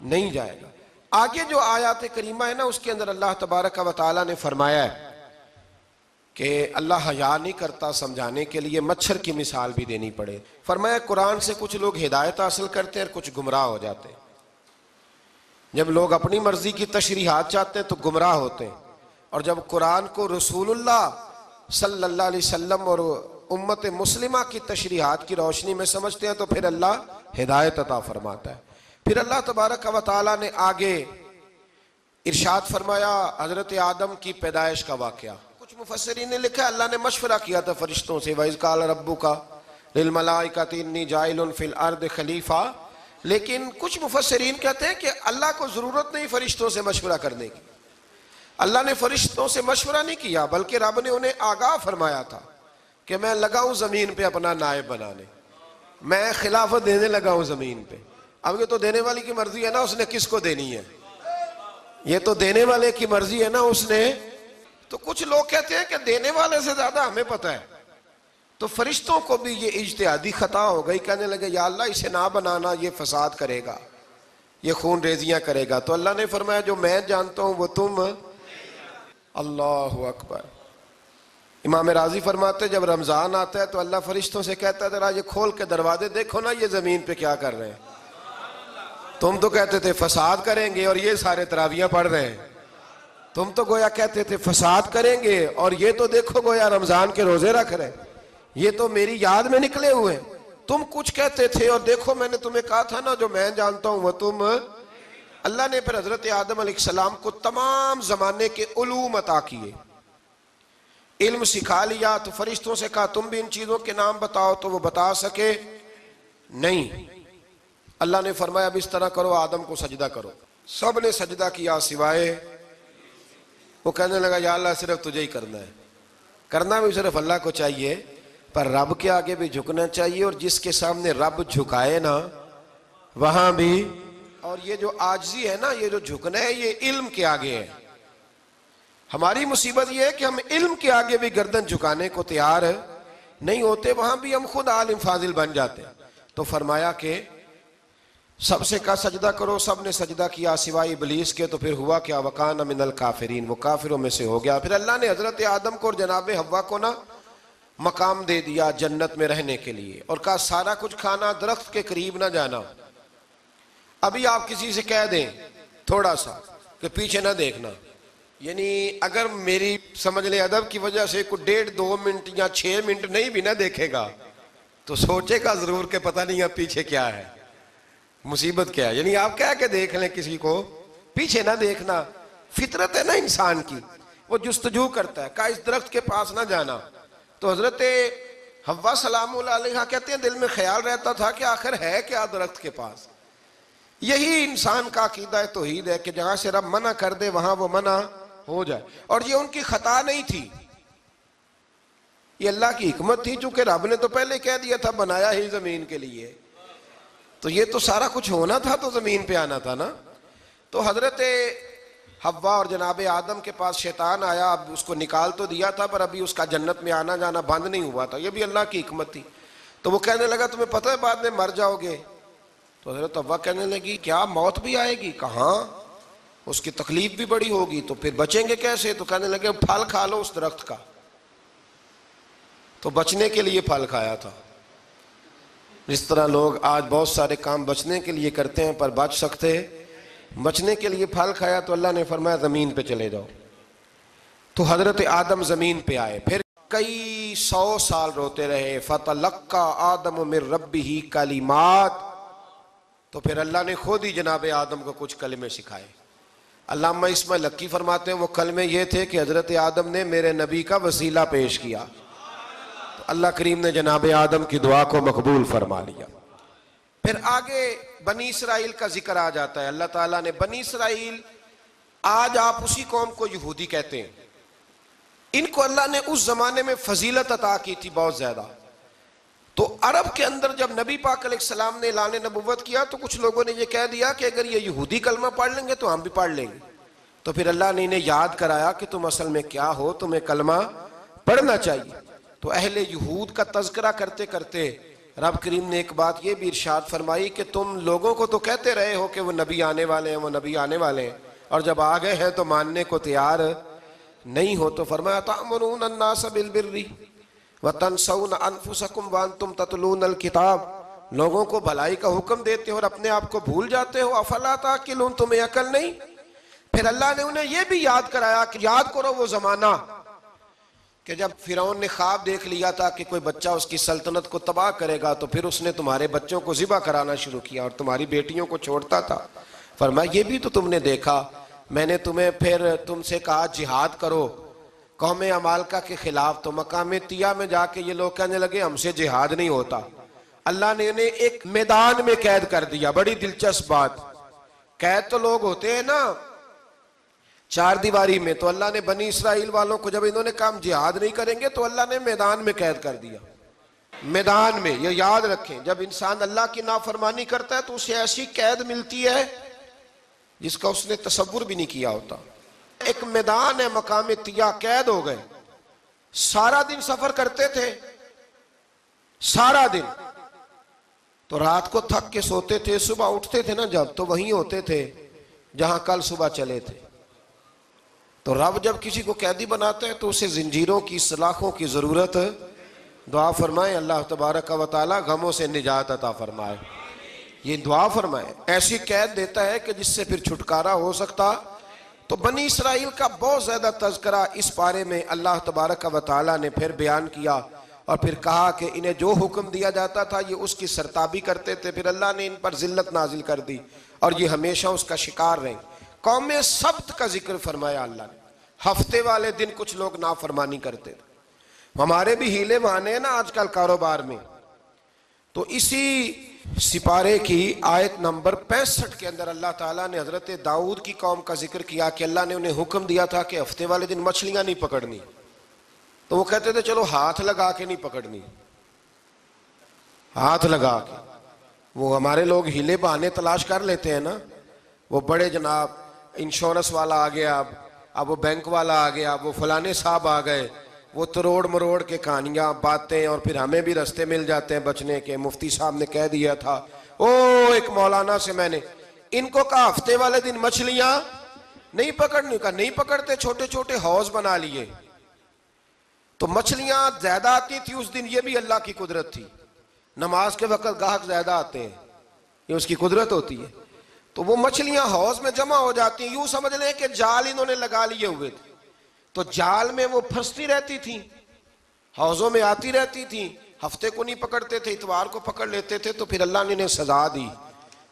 نہیں جائے گا۔ آگے جو آیات کریمہ ہے نا اس کے اندر اللہ تبارک و تعالیٰ نے فرمایا ہے کہ اللہ حیا نہیں کرتا سمجھانے کے لیے، مچھر کی مثال بھی دینی پڑے۔ فرمایا قرآن سے کچھ لوگ ہدایت حاصل کرتے ہیں اور کچھ گمراہ ہو جاتے ہیں۔ جب لوگ اپنی مرضی کی تشریحات چاہتے ہیں تو گمراہ ہوتے ہیں، اور جب قرآن کو رسول اللہ صلی اللہ علیہ وسلم اور امت مسلمہ کی تشریحات کی روشنی میں سمجھتے ہیں تو پھر اللہ ہدایت عطا فرماتا ہے۔ پھر اللہ تبارک و تعالیٰ نے آگے ارشاد فرمایا حضرت آدم کی پیدائش کا واقعہ۔ کچھ مفسرین نے لکھا اللہ نے مشورہ کیا تھا فرشتوں سے، وَإِذْ قَالَ رَبُّكَ لِلْمَلَائِكَةِ إِنِّي جَاعِلٌ فِي الْأَرْضِ خَلِيفَةً لیکن کچھ مفسرین کہتے ہیں کہ اللہ کو ضرورت نہیں فرشتوں سے مشورہ کرنے کی. اللہ نے فرشتوں سے مشورہ نہیں کیا، بلکہ رب نے انہیں آگاہ فرمایا تھا کہ میں لگا ہوں زمین پہ اپنا نائب بنانے، میں خلافت دینے لگا ہوں زمین پہ. اب یہ تو دینے والی کی مرضی ہے نا اس نے کس کو دینی ہے، یہ تو دینے والے کی مرضی ہے نا اس نے. تو کچھ لوگ کہتے ہیں کہ دینے والے سے زیادہ ہمیں پتہ ہے. تو فرشتوں کو بھی یہ اجتہادی خطا ہو گئی، کہنے لگے یا اللہ اسے نہ بنانا، یہ فساد کرے گا، یہ خون ریزیاں کرے گا. تو اللہ نے فرمایا جو میں جانتا ہوں وہ تم. اللہ اکبر. امام راضی فرماتے جب رمضان آتا ہے تو اللہ فرشتوں سے کہتا ہے ذرا یہ کھول کے دروازے دیکھو نا یہ زمین پہ کیا کر رہے ہیں. تم تو کہتے تھے فساد کریں گے اور یہ سارے تراویحاں پڑھ رہے ہیں. تم تو گویا کہتے تھے فساد کریں گے اور یہ تو دیکھو گویا رمضان کے روزے رکھ رہے ہیں، یہ تو میری یاد میں نکلے ہوئے ہیں. تم کچھ کہتے تھے اور دیکھو میں نے تمہیں کہا تھا نا جو میں جانتا ہوں وہ تم. اللہ نے پھر حضرت آدم علیہ السلام کو تمام زمانے کے علوم عطا کیے، علم سکھا لیا. تو فرشتوں سے کہا تم بھی ان چیزوں کے نام بتاؤ، تو وہ بتا سکے نہیں. اللہ نے فرمایا اب اس طرح کرو آدم کو سجدہ کرو. سب نے سجدہ کیا سوائے. وہ کہنے لگا یا اللہ صرف تجھے ہی کرنا ہے. کرنا بھی صرف اللہ کو چاہیے، پر رب کے آگے بھی جھکنا چاہیے، اور جس کے سامنے رب جھکائے نا وہاں بھی. اور یہ جو عاجزی ہے نا، یہ جو جھکنا ہے، یہ علم کے آگے ہے. ہماری مصیبت یہ ہے کہ ہم علم کے آگے بھی گردن جھکانے کو تیار نہیں ہوتے، وہاں بھی ہم خود عالم فاضل بن جاتے. تو فرمایا کہ سب سے کہا سجدہ کرو، سب نے سجدہ کیا سوائے ابلیس کے. تو پھر ہوا کیا وکان من الکافرین، وہ کافروں میں سے ہو گیا. پھر اللہ نے حضرت آدم کو اور جناب حوا کو نا مقام دے دیا جنت میں رہنے کے لیے، اور کہا سارا کچھ کھانا، درخت کے قریب نہ جانا. ابھی آپ کسی سے کہہ دیں تھوڑا سا کہ پیچھے نہ دیکھنا، یعنی اگر میری سمجھ لیں ادب کی وجہ سے کوئی 1.5-2 منٹ یا 6 منٹ نہیں بھی نہ دیکھے گا تو سوچے گا ضرور کہ پتہ نہیں اب پیچھے کیا ہے، مصیبت کیا ہے. یعنی آپ کہہ کے دیکھ لیں کسی کو، پیچھے نہ دیکھنا. فطرت ہے نا انسان کی، وہ جستجو کرتا ہے. کہا اس درخت کے پاس نہ جانا. تو حضرت حوا سلام اللہ علیہ کہتے ہیں دل میں خیال رہتا تھا کہ آخر ہے کیا درخت کے پاس. یہی انسان کا عقیدہ توحید ہے کہ جہاں سے رب منع کر دے وہاں وہ منع ہو جائے. اور یہ ان کی خطا نہیں تھی، یہ اللہ کی حکمت تھی، چونکہ رب نے تو پہلے کہہ دیا تھا بنایا ہی زمین کے لیے، تو یہ تو سارا کچھ ہونا تھا تو زمین پہ آنا تھا نا. تو حضرت حوا اور جناب آدم کے پاس شیطان آیا. اب اس کو نکال تو دیا تھا پر ابھی اس کا جنت میں آنا جانا بند نہیں ہوا تھا، یہ بھی اللہ کی حکمت تھی. تو وہ کہنے لگا تمہیں پتہ ہے بعد میں مر جاؤ گے. تو حضرت حوا کہنے لگی کیا موت بھی آئے گی؟ کہاں، اس کی تکلیف بھی بڑی ہوگی، تو پھر بچیں گے کیسے؟ تو کہنے لگے پھل کھا لو اس درخت کا. تو بچنے کے لیے پھل کھایا تھا. جس طرح لوگ آج بہت سارے کام بچنے کے لیے کرتے ہیں پر بچ سکتے، بچنے کے لیے پھل کھایا. تو اللہ نے فرمایا زمین پہ چلے جاؤ. تو حضرت آدم زمین پہ آئے، پھر کئی 100 سال روتے رہے. فَتَلَقَّى آدَمُ مِن رَبِّهِ کَلِمَاتٍ. تو پھر اللہ نے خود ہی جناب آدم کو کچھ کلمے سکھائے. علامہ اسماعیل لکی فرماتے ہیں وہ کلمے یہ تھے کہ حضرت آدم نے میرے نبی کا وسیلہ پیش کیا، تو اللہ کریم نے جناب آدم کی دعا کو مقبول فرما لیا. پھر آگے بنی اسرائیل کا ذکر آ جاتا ہے. اللہ تعالیٰ نے بنی اسرائیل، آج آپ اسی قوم کو یہودی کہتے ہیں، ان کو اللہ نے اس زمانے میں فضیلت عطا کی تھی بہت زیادہ. تو عرب کے اندر جب نبی پاک علیہ السلام نے اعلان نبوت کیا تو کچھ لوگوں نے یہ کہہ دیا کہ اگر یہ یہودی کلمہ پڑھ لیں گے تو ہم بھی پڑھ لیں گے. تو پھر اللہ نے انہیں یاد کرایا کہ تم اصل میں کیا ہو، تمہیں کلمہ پڑھنا چاہیے. تو اہل یہود کا تذکرہ کرتے کرتے رب کریم نے ایک بات یہ بھی ارشاد فرمائی کہ تم لوگوں کو تو کہتے رہے ہو کہ وہ نبی آنے والے ہیں، وہ نبی آنے والے ہیں، اور جب آ گئے ہیں تو ماننے کو تیار نہیں ہو. تو فرمایا تأمرون الناس بالبر وَتَنْسَوْنَ أَنفُسَكُمْ وَأَنْتُمْ تَتْلُونَ الْكِتَابَ، لوگوں کو بھلائی کا حکم دیتے ہو اور اپنے آپ کو بھول جاتے ہو. افلا تعقلون، تمہیں عقل نہیں؟ پھر اللہ نے انہیں یہ بھی یاد کرایا کہ یاد کرو وہ زمانہ کہ جب فرعون نے خواب دیکھ لیا تھا کہ کوئی بچہ اس کی سلطنت کو تباہ کرے گا، تو پھر اس نے تمہارے بچوں کو ذبح کرانا شروع کیا اور تمہاری بیٹیوں کو چھوڑتا تھا. فرمایا یہ بھی تو تم نے دیکھا، میں نے تمہیں پھر تم سے کہا جہاد کرو قوم عمالقہ کے خلاف، تو مقام طیہ میں جا کے یہ لوگ کہنے لگے ہم سے جہاد نہیں ہوتا. اللہ نے انہیں ایک میدان میں قید کر دیا. بڑی دلچسپ بات. قید تو لوگ ہوتے ہیں نا چار دیواری میں, تو اللہ نے بنی اسرائیل والوں کو جب انہوں نے کہا ہم جہاد نہیں کریں گے تو اللہ نے میدان میں قید کر دیا. میدان میں. یہ یاد رکھیں, جب انسان اللہ کی نافرمانی کرتا ہے تو اسے ایسی قید ملتی ہے جس کا اس نے تصور بھی نہیں کیا ہوتا. ایک میدان ہے مقام طیہ, قید ہو گئے. سارا دن سفر کرتے تھے, سارا دن. تو رات کو تھک کے سوتے تھے, صبح اٹھتے تھے نا جب, تو وہیں ہوتے تھے جہاں کل صبح چلے تھے. تو رب جب کسی کو قیدی بناتا ہے تو اسے زنجیروں کی, سلاخوں کی ضرورت. دعا فرمائے اللہ تبارک و تعالی غموں سے نجات عطا فرمائے. یہ دعا فرمائے. ایسی قید دیتا ہے کہ جس سے پھر چھٹکارا ہو سکتا. تو بنی اسرائیل کا بہت زیادہ تذکرہ اس پارے میں اللہ تبارک و تعالی نے پھر بیان کیا, اور پھر کہا کہ انہیں جو حکم دیا جاتا تھا یہ اس کی سرتابی کرتے تھے. پھر اللہ نے ان پر ذلت نازل کر دی اور یہ ہمیشہ اس کا شکار رہے. قوم سبت کا ذکر فرمایا اللہ نے. ہفتے والے دن کچھ لوگ نافرمانی کرتے تھے. ہمارے بھی ہیلے بہانے ہیں نا آج کل کاروبار میں. تو اسی سپارے کی آیت نمبر 65 کے اندر اللہ تعالیٰ نے حضرت داؤد کی قوم کا ذکر کیا کہ اللہ نے انہیں حکم دیا تھا کہ ہفتے والے دن مچھلیاں نہیں پکڑنی. تو وہ کہتے تھے چلو ہاتھ لگا کے نہیں پکڑنی, ہاتھ لگا کے. وہ ہمارے لوگ ہیلے بہانے تلاش کر لیتے ہیں نا. وہ بڑے جناب انشورنس والا آ گیا, اب وہ بینک والا آ گیا, وہ فلانے صاحب آ گئے, وہ تروڑ مروڑ کے کہانیاں باتیں, اور پھر ہمیں بھی رستے مل جاتے ہیں بچنے کے. مفتی صاحب نے کہہ دیا تھا, ایک مولانا سے میں نے ان کو کہا ہفتے والے دن مچھلیاں نہیں پکڑنی. کہا نہیں پکڑتے, چھوٹے چھوٹے حوض بنا لیے. تو مچھلیاں زیادہ آتی تھی اس دن, یہ بھی اللہ کی قدرت تھی. نماز کے وقت گاہک زیادہ آتے ہیں, یہ اس کی قدرت ہوتی ہے. تو وہ مچھلیاں حوض میں جمع ہو جاتی ہیں. یوں سمجھ لیں کہ جال انہوں نے لگا لیے ہوئے تھے, تو جال میں وہ پھنستی رہتی تھیں, حوضوں میں آتی رہتی تھیں. ہفتے کو نہیں پکڑتے تھے, اتوار کو پکڑ لیتے تھے. تو پھر اللہ نے انہیں سزا دی.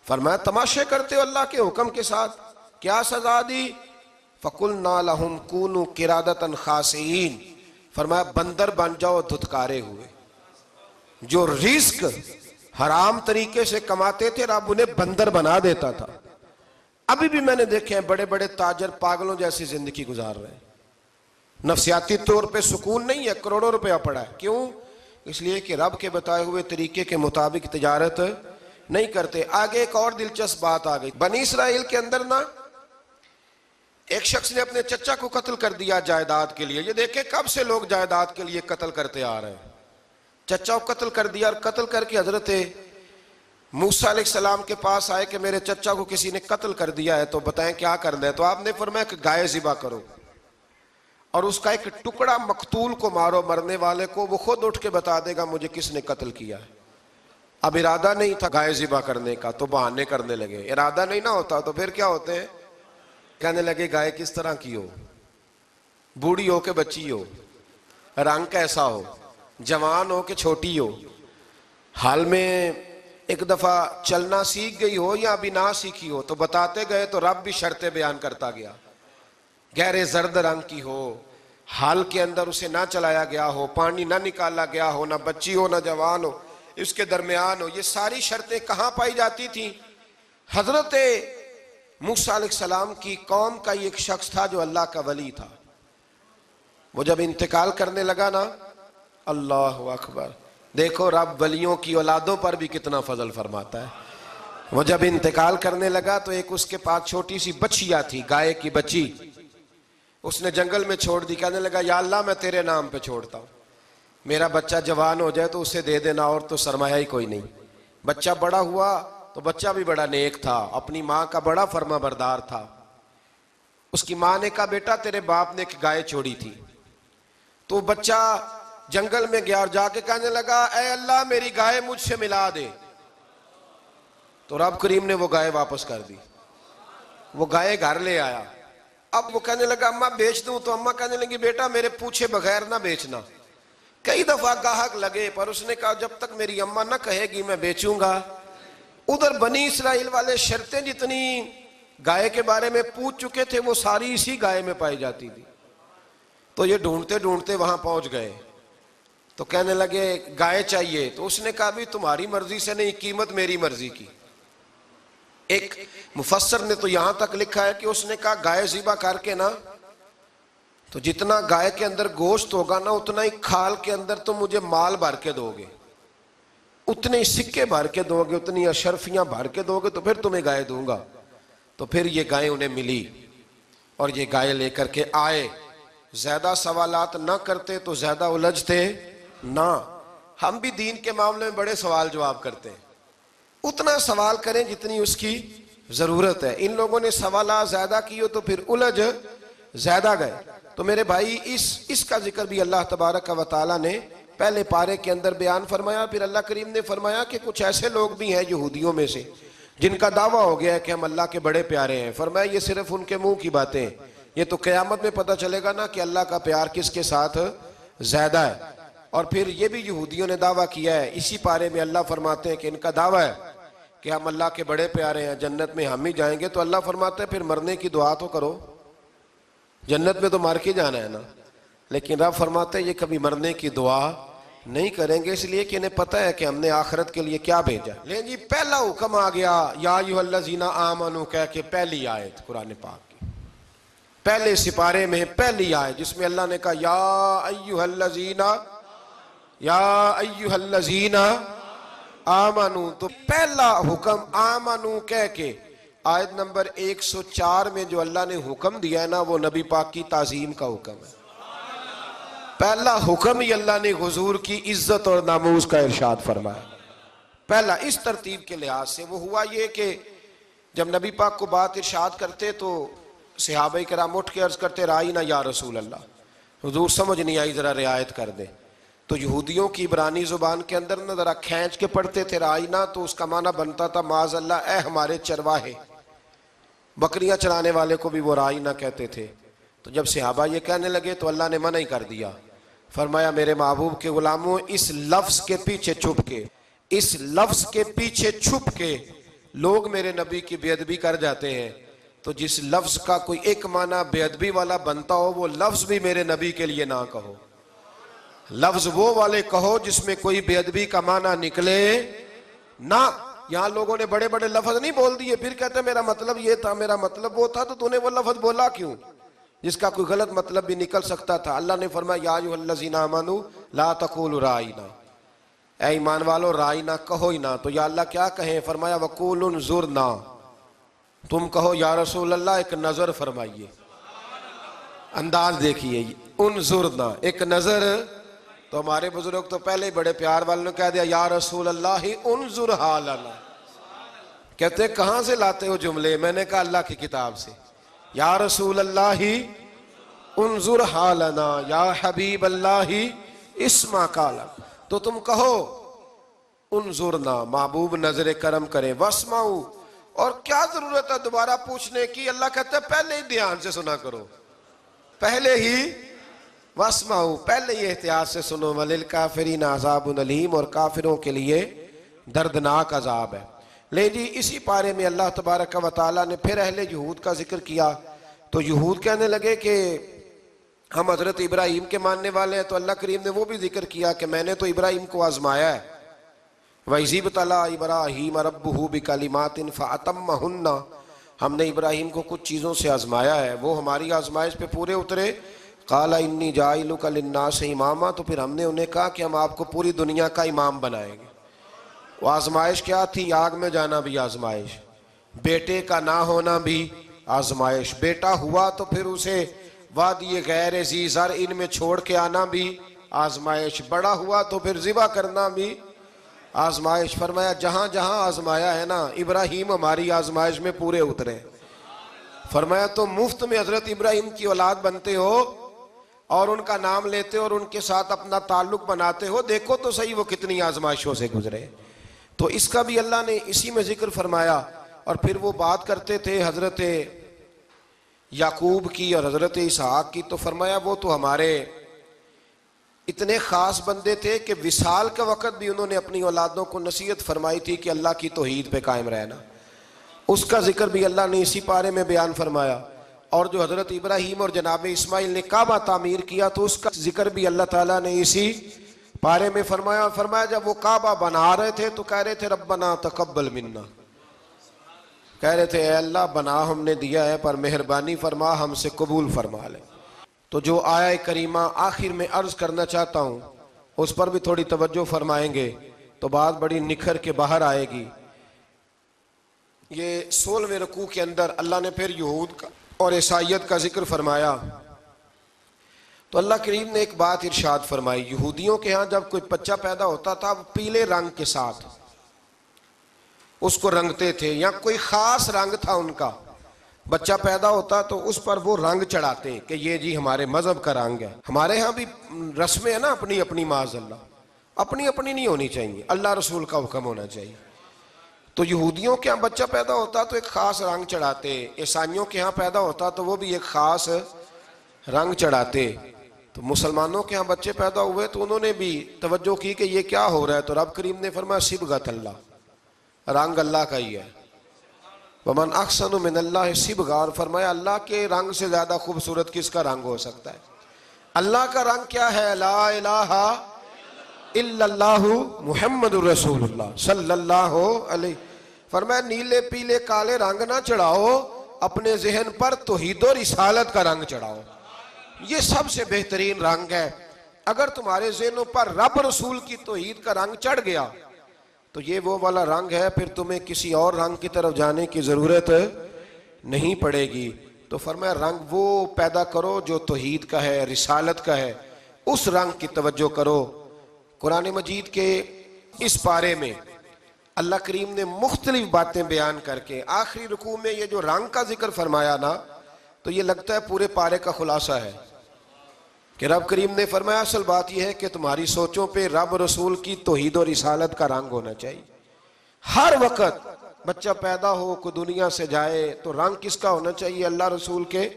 فرمایا تماشے کرتے ہو اللہ کے حکم کے ساتھ. کیا سزا دی؟ فَقُلْنَا لَهُمْ كُونُوا قِرَادَةً خَاسِئِينَ. فرمایا بندر بن جاؤ دھتکارے ہوئے. جو رزق حرام طریقے سے کماتے تھے رب انہیں بندر بنا دیتا تھا. ابھی بھی میں نے دیکھے ہیں بڑے بڑے تاجر پاگلوں جیسی زندگی گزار رہے ہیں. نفسیاتی طور پہ سکون نہیں ہے, کروڑوں روپیہ پڑا ہے. کیوں؟ اس لیے کہ رب کے بتائے ہوئے طریقے کے مطابق تجارت نہیں کرتے. آگے ایک اور دلچسپ بات آ گئی. بنی اسرائیل کے اندر نا ایک شخص نے اپنے چچا کو قتل کر دیا جائیداد کے لیے. یہ دیکھیں کب سے لوگ جائیداد کے لیے قتل کرتے آ رہے ہیں. چچا کو قتل کر دیا, اور قتل کر کے حضرت موسیٰ علیہ السلام کے پاس آئے کہ میرے چچا کو کسی نے قتل کر دیا ہے, تو بتائیں کیا کرنا ہے. تو آپ نے فرمایا کہ گائے ذبح کرو, اور اس کا ایک ٹکڑا مقتول کو مارو, مرنے والے کو. وہ خود اٹھ کے بتا دے گا مجھے کس نے قتل کیا ہے. اب ارادہ نہیں تھا گائے ذبح کرنے کا, تو بہانے کرنے لگے. ارادہ نہیں نہ ہوتا تو پھر کیا ہوتے ہیں, کہنے لگے گائے کس طرح کی ہو, بوڑھی ہو کہ بچی ہو, رنگ کیسا ہو, جوان ہو کہ چھوٹی ہو, حال میں ایک دفعہ چلنا سیکھ گئی ہو یا ابھی نہ سیکھی ہو. تو بتاتے گئے تو رب بھی شرطیں بیان کرتا گیا. گہرے زرد رنگ کی ہو, حال کے اندر اسے نہ چلایا گیا ہو, پانی نہ نکالا گیا ہو, نہ بچی ہو نہ جوان ہو, اس کے درمیان ہو. یہ ساری شرطیں کہاں پائی جاتی تھیں؟ حضرت موسیٰ علیہ السلام کی قوم کا ایک شخص تھا جو اللہ کا ولی تھا. وہ جب انتقال کرنے لگا نا, اللہ اکبر, دیکھو رب ولیوں کی اولادوں پر بھی کتنا فضل فرماتا ہے. وہ جب انتقال کرنے لگا تو ایک اس کے پاس چھوٹی سی بچیا تھی, گائے کی بچی. اس نے جنگل میں چھوڑ دی. کہنے لگا یا اللہ میں تیرے نام پہ چھوڑتا ہوں, میرا بچہ جوان ہو جائے تو اسے دے دینا, اور تو سرمایہ ہی کوئی نہیں. بچہ بڑا ہوا تو بچہ بھی بڑا نیک تھا, اپنی ماں کا بڑا فرما بردار تھا. اس کی ماں نے کہا بیٹا تیرے باپ نے ایک گائے چھوڑی تھی. تو بچہ جنگل میں گیا اور جا کے کہنے لگا اے اللہ میری گائے مجھ سے ملا دے. تو رب کریم نے وہ گائے واپس کر دی. وہ گائے گھر لے آیا. اب وہ کہنے لگا اماں بیچ دوں, تو اماں کہنے لگی بیٹا میرے پوچھے بغیر نہ بیچنا. کئی دفعہ گاہک لگے پر اس نے کہا جب تک میری اماں نہ کہے گی میں بیچوں گا. ادھر بنی اسرائیل والے شرطیں جتنی گائے کے بارے میں پوچھ چکے تھے وہ ساری اسی گائے میں پائی جاتی تھی. تو یہ ڈھونڈتے ڈھونڈتے وہاں پہنچ گئے. تو کہنے لگے گائے چاہیے، تو اس نے کہا بھی تمہاری مرضی سے نہیں، قیمت میری مرضی کی۔ ایک مفسر نے تو یہاں تک لکھا ہے کہ اس نے کہا گائے ذبح کر کے نا، تو جتنا گائے کے اندر گوشت ہوگا نا اتنا ہی کھال کے اندر تم مجھے مال بھر کے دو گے، اتنے ہی سکے بھر کے دو گے، اتنی اشرفیاں بھر کے دو گے تو پھر تمہیں گائے دوں گا۔ تو پھر یہ گائے انہیں ملی اور یہ گائے لے کر کے آئے۔ زیادہ سوالات نہ کرتے تو زیادہ الجھتے نہ۔ ہم بھی دین کے معاملے میں بڑے سوال جواب کرتے ہیں، اتنا سوال کریں جتنی اس کی ضرورت ہے۔ ان لوگوں نے سوالات زیادہ کیے تو پھر الجھ زیادہ گئے۔ تو میرے بھائی اس کا ذکر بھی اللہ تبارک و تعالیٰ نے پہلے پارے کے اندر بیان فرمایا۔ پھر اللہ کریم نے فرمایا کہ کچھ ایسے لوگ بھی ہیں یہودیوں میں سے جن کا دعویٰ ہو گیا ہے کہ ہم اللہ کے بڑے پیارے ہیں۔ فرمایا یہ صرف ان کے منہ کی باتیں ہیں، یہ تو قیامت میں پتہ چلے گا نا کہ اللہ کا پیار کس کے ساتھ زیادہ ہے۔ اور پھر یہ بھی یہودیوں نے دعویٰ کیا ہے، اسی پارے میں اللہ فرماتے ہیں کہ ان کا دعویٰ ہے کہ ہم اللہ کے بڑے پیارے ہیں، جنت میں ہم ہی جائیں گے۔ تو اللہ فرماتے ہیں پھر مرنے کی دعا تو کرو، جنت میں تو مر کے جانا ہے نا۔ لیکن رب فرماتے ہیں یہ کبھی مرنے کی دعا نہیں کریں گے، اس لیے کہ انہیں پتہ ہے کہ ہم نے آخرت کے لیے کیا بھیجا۔ لیکن جی پہلا حکم آ گیا یا ایھا الذین آمنوا کہہ کے، پہلی آیت قرآن پاک کی پہلے سپارے میں پہلی آیت جس میں اللہ نے کہا یا ایھا الذین آمنوا، تو پہلا حکم آمنوا کہہ کے آیت نمبر 104 میں جو اللہ نے حکم دیا ہے نا وہ نبی پاک کی تعظیم کا حکم ہے۔ پہلا حکم ہی اللہ نے حضور کی عزت اور ناموس کا ارشاد فرمایا۔ پہلا اس ترتیب کے لحاظ سے وہ ہوا یہ کہ جب نبی پاک کو بات ارشاد کرتے تو صحابہ کرام اٹھ کے عرض کرتے رائینا یا رسول اللہ، حضور سمجھ نہیں آئی ذرا رعایت کر دیں۔ تو یہودیوں کی عبرانی زبان کے اندر نہ ذرا کھینچ کے پڑھتے تھے رائینا، تو اس کا معنی بنتا تھا معاذ اللہ اے ہمارے چرواہے، بکریاں چرانے والے کو بھی وہ رائینا کہتے تھے۔ تو جب صحابہ یہ کہنے لگے تو اللہ نے منع ہی کر دیا، فرمایا میرے محبوب کے غلاموں اس لفظ کے پیچھے چھپ کے لوگ میرے نبی کی بے ادبی کر جاتے ہیں، تو جس لفظ کا کوئی ایک معنی بے ادبی والا بنتا ہو وہ لفظ بھی میرے نبی کے لیے نہ کہو، لفظ وہ والے کہو جس میں کوئی بے ادبی کا معنی نکلے نہ۔ یہاں لوگوں نے بڑے بڑے لفظ نہیں بول دیے، پھر کہتے میرا مطلب یہ تھا، میرا مطلب وہ تھا، تو تو نے وہ لفظ بولا کیوں جس کا کوئی غلط مطلب بھی نکل سکتا تھا۔ اللہ نے فرمایا یا ایھا الذین آمنوا لا تقولوا رائینا، اے ایمان والو رائینا کہو ہی نہ۔ تو یا اللہ کیا کہیں؟ فرمایا وقولوا انظرنا، تم کہو یا رسول اللہ ایک نظر فرمائیے، انداز دیکھیے، انظرنا ایک نظر۔ تو ہمارے بزرگ تو پہلے ہی بڑے پیار والوں نے کہہ دیا یا رسول اللہ انظر حالنا، کہتے کہاں سے لاتے ہو جملے؟ میں نے کہا اللہ کی کتاب سے، یا رسول اللہ انظر حالنا یا حبیب اللہ اسمع قالا، تو تم کہو انظرنا محبوب نظر کرم کریں، واسمعوا، اور کیا ضرورت ہے دوبارہ پوچھنے کی؟ اللہ کہتا ہے پہلے ہی دھیان سے سنا کرو، پہلے ہی واسمعوا، پہلے ہی احتیاط سے سنو، وللکافرین عذاب علیم، اور کافروں کے لیے دردناک عذاب ہے۔ لے جی اسی پارے میں اللہ تبارک و تعالیٰ نے پھر اہل یہود کا ذکر کیا۔ تو یہود کہنے لگے کہ ہم حضرت ابراہیم کے ماننے والے ہیں، تو اللہ کریم نے وہ بھی ذکر کیا کہ میں نے تو ابراہیم کو آزمایا ہے، وَإِذِ ابْتَلَىٰ إِبْرَاهِيمَ رَبُّهُ بِكَلِمَاتٍ فَأَتَمَّهُنَّ، ہم نے ابراہیم کو کچھ چیزوں سے آزمایا ہے، وہ ہماری آزمائش پہ پورے اترے۔ قَالَ إِنِّي جَاعِلُكَ لِلنَّاسِ إِمَامًا، تو پھر ہم نے انہیں کہا کہ ہم آپ کو پوری دنیا کا امام بنائیں گے۔ وہ آزمائش کیا تھی؟ آگ میں جانا بھی آزمائش، بیٹے کا نہ ہونا بھی آزمائش، بیٹا ہوا تو پھر اسے وادی غیر ذی زرع میں چھوڑ کے آنا بھی آزمائش، بڑا ہوا تو پھر ذبح کرنا بھی آزمائش۔ فرمایا جہاں جہاں آزمایا ہے نا ابراہیم ہماری آزمائش میں پورے اترے۔ فرمایا تو مفت میں حضرت ابراہیم کی اولاد بنتے ہو اور ان کا نام لیتے ہو اور ان کے ساتھ اپنا تعلق بناتے ہو، دیکھو تو صحیح وہ کتنی آزمائشوں سے گزرے۔ تو اس کا بھی اللہ نے اسی میں ذکر فرمایا۔ اور پھر وہ بات کرتے تھے حضرت یعقوب کی اور حضرت اسحاق کی، تو فرمایا وہ تو ہمارے اتنے خاص بندے تھے کہ وصال کے وقت بھی انہوں نے اپنی اولادوں کو نصیحت فرمائی تھی کہ اللہ کی توحید پہ قائم رہنا، اس کا ذکر بھی اللہ نے اسی پارے میں بیان فرمایا۔ اور جو حضرت ابراہیم اور جناب اسماعیل نے کعبہ تعمیر کیا تو اس کا ذکر بھی اللہ تعالیٰ نے اسی پارے میں فرمایا جب وہ کعبہ بنا رہے تھے تو کہہ رہے تھے ربنا تقبل منا، کہہ رہے تھے اے اللہ بنا ہم نے دیا ہے پر مہربانی فرما ہم سے قبول فرما لے۔ تو جو آیہ کریمہ آخر میں عرض کرنا چاہتا ہوں اس پر بھی تھوڑی توجہ فرمائیں گے تو بات بڑی نکھر کے باہر آئے گی۔ یہ 16ویں رکوع کے اندر اللہ نے پھر یہود کا اور عیسائیت کا ذکر فرمایا تو اللہ کریم نے ایک بات ارشاد فرمائی، یہودیوں کے ہاں جب کوئی بچہ پیدا ہوتا تھا پیلے رنگ کے ساتھ اس کو رنگتے تھے، یا کوئی خاص رنگ تھا ان کا، بچہ پیدا ہوتا تو اس پر وہ رنگ چڑھاتے کہ یہ جی ہمارے مذہب کا رنگ ہے۔ ہمارے ہاں بھی رسمیں ہیں نا اپنی اپنی، معاذ اللہ اپنی اپنی نہیں ہونی چاہیے، اللہ رسول کا حکم ہونا چاہیے۔ تو یہودیوں کے ہاں بچہ پیدا ہوتا تو ایک خاص رنگ چڑھاتے، عیسائیوں کے ہاں پیدا ہوتا تو وہ بھی ایک خاص رنگ چڑھاتے۔ تو مسلمانوں کے ہاں بچے پیدا ہوئے تو انہوں نے بھی توجہ کی کہ یہ کیا ہو رہا ہے، تو رب کریم نے فرمایا صبغۃ اللہ، رنگ اللہ کا ہی ہے۔ ومن احسن من اللہ صبغہ، اور فرمایا اللہ کے رنگ سے زیادہ خوبصورت کس کا رنگ ہو سکتا ہے؟ اللہ کا رنگ کیا ہے؟ لا الہ الا اللہ محمد الرسول اللہ صلی اللہ علیہ۔ فرمایا نیلے پیلے کالے رنگ نہ چڑھاؤ، اپنے ذہن پر توحید و رسالت کا رنگ چڑھاؤ، یہ سب سے بہترین رنگ ہے۔ اگر تمہارے ذہنوں پر رب رسول کی توحید کا رنگ چڑھ گیا تو یہ وہ والا رنگ ہے، پھر تمہیں کسی اور رنگ کی طرف جانے کی ضرورت نہیں پڑے گی۔ تو فرمایا رنگ وہ پیدا کرو جو توحید کا ہے، رسالت کا ہے، اس رنگ کی توجہ کرو۔ قرآن مجید کے اس پارے میں اللہ کریم نے مختلف باتیں بیان کر کے آخری رکوع میں یہ جو رنگ کا ذکر فرمایا نا، تو یہ لگتا ہے پورے پارے کا خلاصہ ہے کہ رب کریم نے فرمایا اصل بات یہ ہے کہ تمہاری سوچوں پہ رب رسول کی توحید و رسالت کا رنگ ہونا چاہیے۔ ہر وقت بچہ پیدا ہو، کوئی دنیا سے جائے تو رنگ کس کا ہونا چاہیے؟ اللہ رسول کے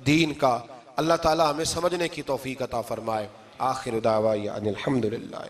دین کا۔ اللہ تعالی ہمیں سمجھنے کی توفیق عطا فرمائے۔ آخر دعوانا ان الحمدللہ۔